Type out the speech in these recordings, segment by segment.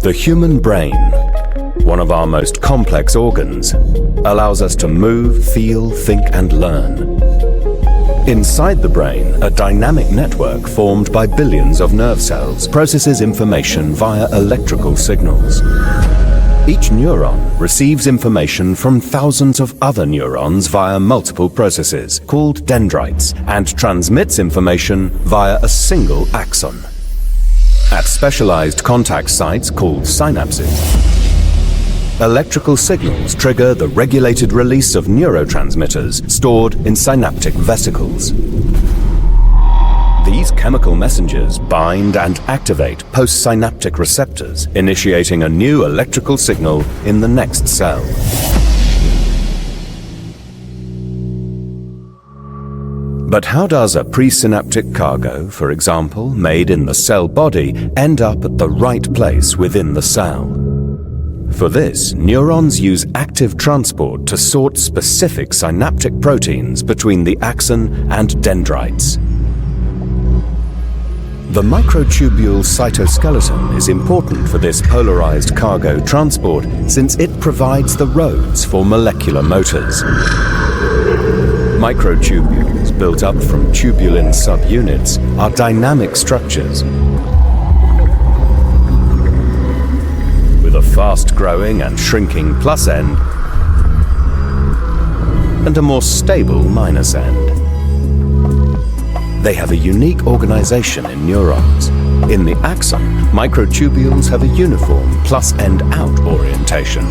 The human brain, one of our most complex organs, allows us to move, feel, think, and learn. Inside the brain, a dynamic network formed by billions of nerve cells processes information via electrical signals. Each neuron receives information from thousands of other neurons via multiple processes, called dendrites, and transmits information via a single axon. At specialized contact sites called synapses, electrical signals trigger the regulated release of neurotransmitters stored in synaptic vesicles. These chemical messengers bind and activate postsynaptic receptors, initiating a new electrical signal in the next cell. But how does a presynaptic cargo, for example, made in the cell body, end up at the right place within the cell? For this, neurons use active transport to sort specific synaptic proteins between the axon and dendrites. The microtubule cytoskeleton is important for this polarized cargo transport since it provides the roads for molecular motors. Microtubules, built up from tubulin subunits, are dynamic structures with a fast-growing and shrinking plus end and a more stable minus end. They have a unique organization in neurons. In the axon, microtubules have a uniform plus end out orientation,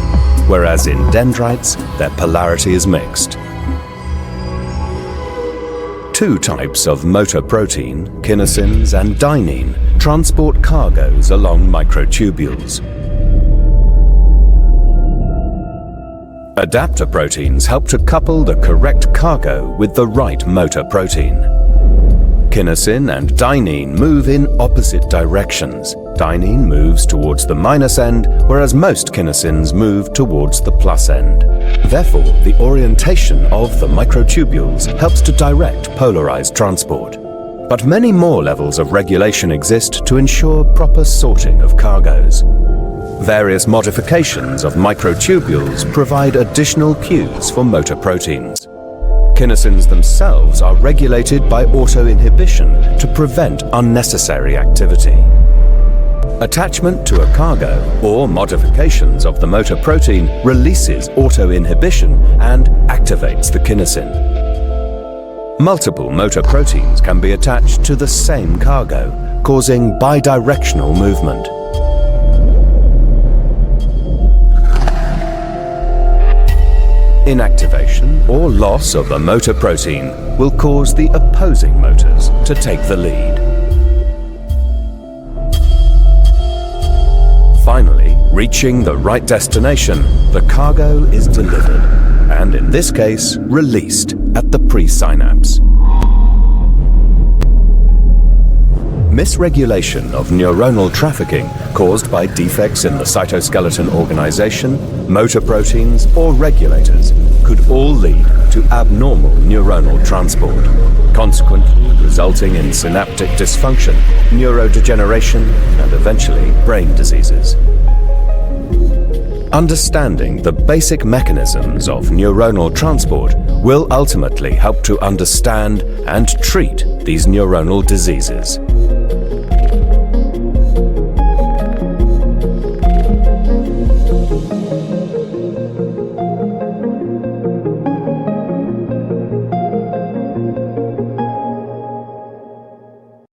whereas in dendrites, their polarity is mixed. Two types of motor protein, kinesins and dynein, transport cargoes along microtubules. Adapter proteins help to couple the correct cargo with the right motor protein. Kinesin and dynein move in opposite directions. Dynein moves towards the minus end, whereas most kinesins move towards the plus end. Therefore, the orientation of the microtubules helps to direct polarized transport. But many more levels of regulation exist to ensure proper sorting of cargoes. Various modifications of microtubules provide additional cues for motor proteins. Kinesins themselves are regulated by autoinhibition to prevent unnecessary activity. Attachment to a cargo or modifications of the motor protein releases autoinhibition and activates the kinesin. Multiple motor proteins can be attached to the same cargo, causing bidirectional movement. Inactivation or loss of a motor protein will cause the opposing motors to take the lead. Finally, reaching the right destination, the cargo is delivered, and in this case, released at the presynapse. Misregulation of neuronal trafficking caused by defects in the cytoskeleton organization, motor proteins, or regulators could all lead to abnormal neuronal transport, consequently resulting in synaptic dysfunction, neurodegeneration, and eventually brain diseases. Understanding the basic mechanisms of neuronal transport will ultimately help to understand and treat these neuronal diseases.